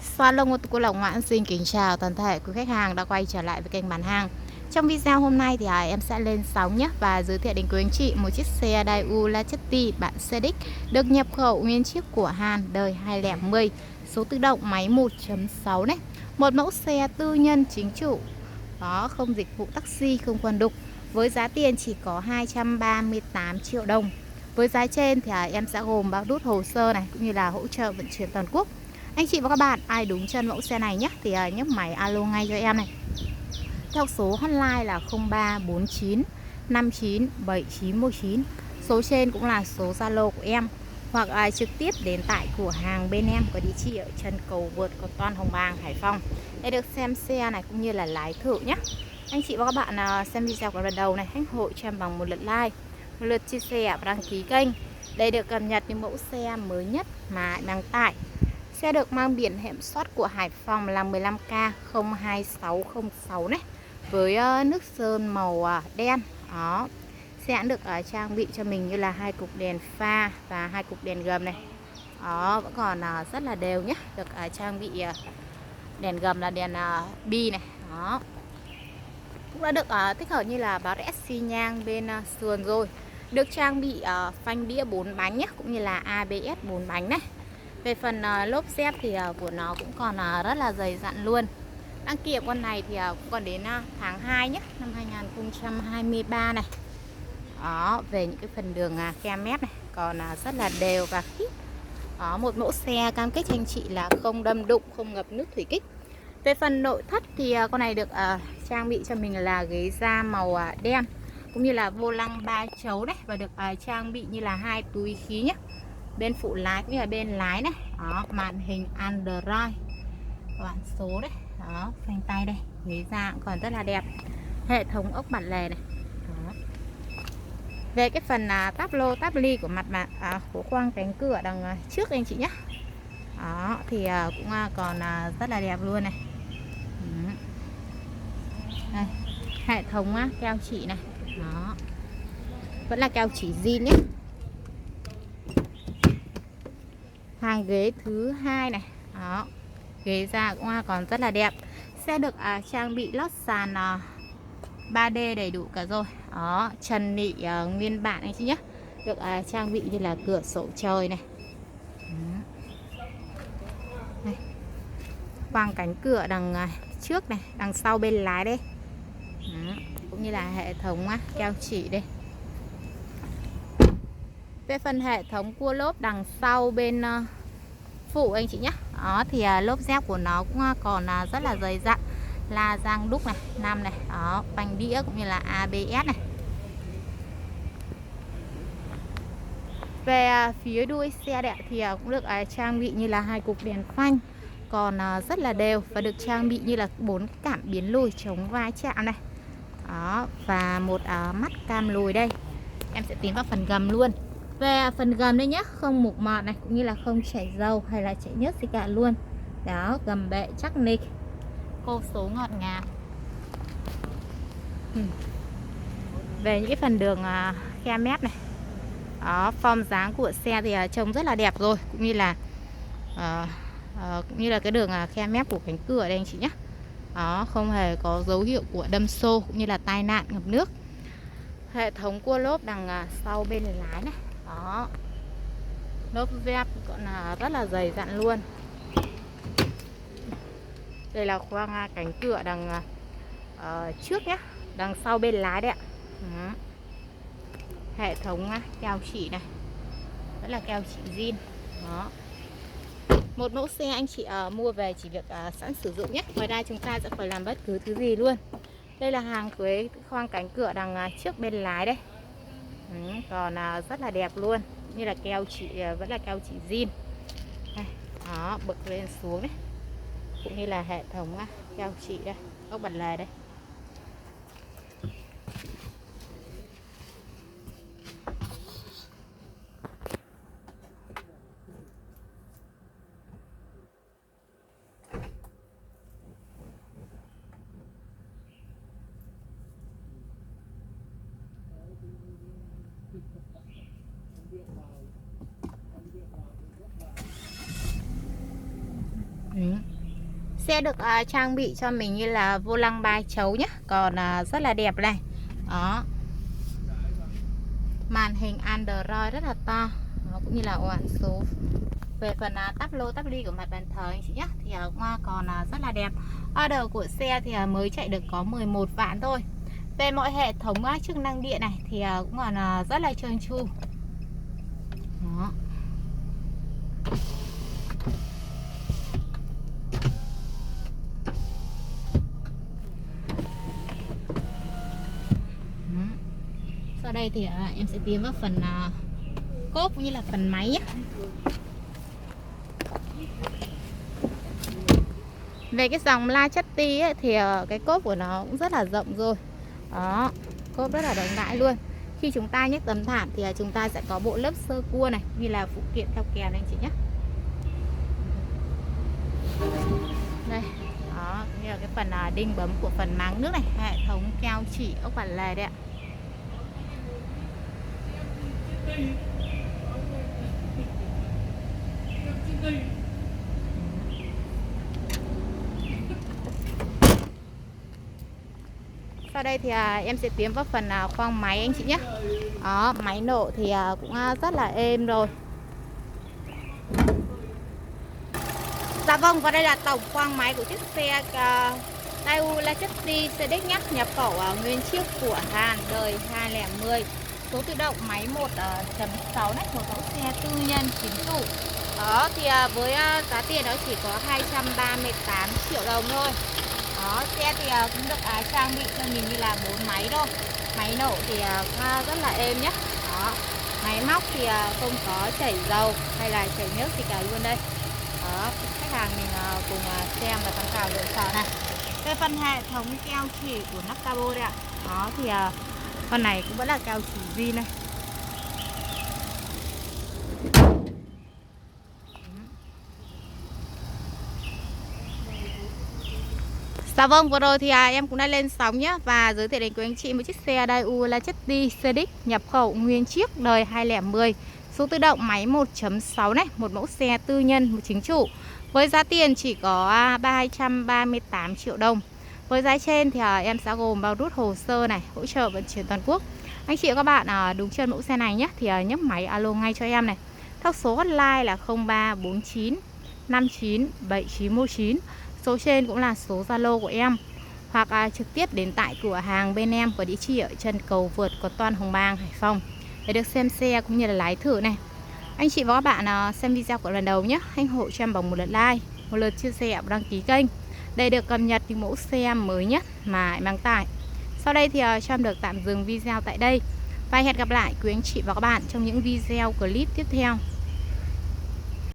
Salon ô tô Cô Lộc Ngoạn xin kính chào toàn thể quý khách hàng đã quay trở lại với kênh bán hàng. Trong video hôm nay thì em sẽ lên sóng nhé và giới thiệu đến quý anh chị một chiếc xe Daewoo Lachetti bản CX được nhập khẩu nguyên chiếc của Hàn đời 2010, số tự động máy 1.6 này. Một mẫu xe tư nhân chính chủ, đó, không dịch vụ taxi, không quần đục, với giá tiền chỉ có 238 triệu đồng. Với giá trên thì em sẽ gồm bao đút hồ sơ này cũng như là hỗ trợ vận chuyển toàn quốc. Anh chị và các bạn ai đúng chân mẫu xe này nhé thì nhấc máy alo ngay cho em này theo số hotline là 0349 59 7919. Số trên cũng là số Zalo của em, hoặc trực tiếp đến tại cửa hàng bên em có địa chỉ ở chân cầu vượt Cầu Toan, Hồng Bàng, Hải Phòng để được xem xe này cũng như là lái thử nhé. Anh chị và các bạn xem video của lần đầu này, hãy hộ cho em bằng một lượt like, một lượt chia sẻ và đăng ký kênh để được cập nhật những mẫu xe mới nhất mà đăng tải. Xe được mang biển kiểm soát của Hải Phòng là 15K02606 này, với nước sơn màu đen. Đó. Xe được trang bị cho mình như là 2 cục đèn pha và 2 cục đèn gầm này. Đó, vẫn còn rất là đều nhé. Được trang bị đèn gầm là đèn bi này. Đó. Cũng đã được tích hợp như là báo rẽ xi nhang bên sườn rồi. Được trang bị phanh đĩa 4 bánh nhé, cũng như là ABS 4 bánh này. Về phần lốp dép thì của nó cũng còn rất là dày dặn luôn. Đăng kiểm con này thì cũng còn đến tháng 2 nhé, năm 2023 này. Đó, về những cái phần đường khe mép này còn rất là đều và khít. Đó, một mẫu xe cam kết cho anh chị là không đâm đụng, không ngập nước thủy kích. Về phần nội thất thì con này được trang bị cho mình là ghế da màu đen, cũng như là vô lăng 3 chấu này, và được trang bị như là 2 túi khí nhé, bên phụ lái cũng như là bên lái này. Đó, màn hình Android, bản số đấy. Đó, phanh tay đây, ghế da cũng còn rất là đẹp, hệ thống ốc bản lề này. Đó. Về cái phần táp lô táp ly của mặt của khoang cánh cửa đằng trước anh chị nhé. Đó thì cũng còn rất là đẹp luôn này. Đây, hệ thống keo chỉ này. Đó, vẫn là keo chỉ zin nhé. Hàng ghế thứ hai này. Đó, ghế da cũng còn rất là đẹp. Xe được trang bị lót sàn 3D đầy đủ cả rồi. Đó, trần nị nguyên bản anh chị nhé. Được trang bị như là cửa sổ trời này. Đây. Khoang cánh cửa đằng trước này, đằng sau bên lái đây. Đó, cũng như là hệ thống keo chỉ đây. Về phần hệ thống cua lốp đằng sau bên phụ anh chị nhé. Đó thì lốp dép của nó cũng còn rất là dày dặn, la rang đúc này, 5 này. Đó, phanh đĩa cũng như là ABS này. Về phía đuôi xe đẹp thì cũng được trang bị như là 2 cục đèn phanh còn rất là đều, và được trang bị như là 4 cảm biến lùi chống va chạm này. Đó, và một mắt cam lùi đây. Em sẽ tiến vào phần gầm luôn. Về phần gầm đây nhé, không mục mọt này, cũng như là không chảy dầu hay là chảy nhớt gì cả luôn. Đó, gầm bệ chắc nịch, cô số ngọt ngào. Về những cái phần đường khe mép này. Đó, form dáng của xe thì trông rất là đẹp rồi, cũng như là cái đường khe mép của cánh cửa đây anh chị nhé. Đó, không hề có dấu hiệu của đâm xô cũng như là tai nạn ngập nước. Hệ thống cua lốp đằng sau bên lái này. Đó, lốp dép còn rất là dày dặn luôn. Đây là khoang cánh cửa đằng trước nhé, đằng sau bên lái đấy ạ. Hệ thống keo chỉ này, vẫn là keo chỉ zin. Đó, một mẫu xe anh chị mua về chỉ việc sẵn sử dụng nhé. Ngoài ra chúng ta sẽ phải làm bất cứ thứ gì luôn. Đây là hàng cưới khoang cánh cửa đằng trước bên lái đây. Còn rất là đẹp luôn, như là keo chỉ, vẫn là keo chỉ zin. Đó, bực lên xuống đấy, cũng như là hệ thống keo chỉ đây, ốc bản lề đây. Xe được trang bị cho mình như là vô lăng 3 chấu nhé, còn rất là đẹp này. Đó, màn hình Android rất là to. Đó, cũng như là ổ số. Về phần tắp lô tắp ly của mặt bàn thờ anh chị nhé, thì còn rất là đẹp. Order của xe thì mới chạy được có 11 vạn thôi. Về mọi hệ thống chức năng điện này thì cũng còn rất là trơn tru. Đó. Sau đây thì em sẽ tiến vào phần cốp cũng như là phần máy nhé. Về cái dòng La Chatty ấy, thì cái cốp của nó cũng rất là rộng rồi. Đó, cốp rất là rộng rãi luôn. Khi chúng ta nhấc tấm thảm thì chúng ta sẽ có bộ lớp sơ cua này, như là phụ kiện theo kèm anh chị nhé. Đây, đó, như là cái phần đinh bấm của phần máng nước này, hệ thống keo chỉ ốc bản lề đấy ạ. Sau đây thì em sẽ tiến vào phần khoang máy anh chị nhé. Đó, máy nổ thì cũng rất là êm rồi. Dạ vâng, và đây là tổng khoang máy của chiếc xe Daewoo La Chatty CX nhé, nhập khẩu nguyên chiếc của Hàn, đời 2010. Số tự động máy 1.6 này, một mẫu xe tư nhân chính chủ. Đó thì với giá tiền đó chỉ có 238 triệu đồng thôi. Đó, xe thì cũng được trang bị cho mình như là 4 máy thôi. Máy nổ thì rất là êm nhé. Đó, máy móc thì không có chảy dầu hay là chảy nước gì cả luôn đây. Đó, khách hàng mình cùng xem và tham khảo lựa chọn này. Về phần hệ thống keo chỉ của nắp capo đây ạ. Đó thì con này cũng vẫn là keo chỉ zin này. Dạ vâng, vừa rồi thì em cũng đã lên sóng nhé và giới thiệu đến quý anh chị một chiếc xe Daewoo La Chatty CX nhập khẩu nguyên chiếc đời 2010, số tự động máy 1.6 này, một mẫu xe tư nhân, một chính chủ. Với giá tiền chỉ có 238 triệu đồng. Với giá trên thì em sẽ gồm bao rút hồ sơ này, hỗ trợ vận chuyển toàn quốc. Anh chị và các bạn đúng chân mẫu xe này nhé thì nhấc máy alo ngay cho em này. Theo số hotline là 0349 59 7919. Số trên cũng là số Zalo của em. Hoặc trực tiếp đến tại cửa hàng bên em có địa chỉ ở chân cầu vượt Có Toan Hồng Bàng, Hải Phòng để được xem xe cũng như là lái thử này. Anh chị và các bạn xem video của lần đầu nhé, anh hộ cho em bằng một lượt like, một lượt chia sẻ và đăng ký kênh để được cập nhật những mẫu xe mới nhất mà em đăng tải. Sau đây thì cho em được tạm dừng video tại đây và hẹn gặp lại quý anh chị và các bạn trong những video clip tiếp theo.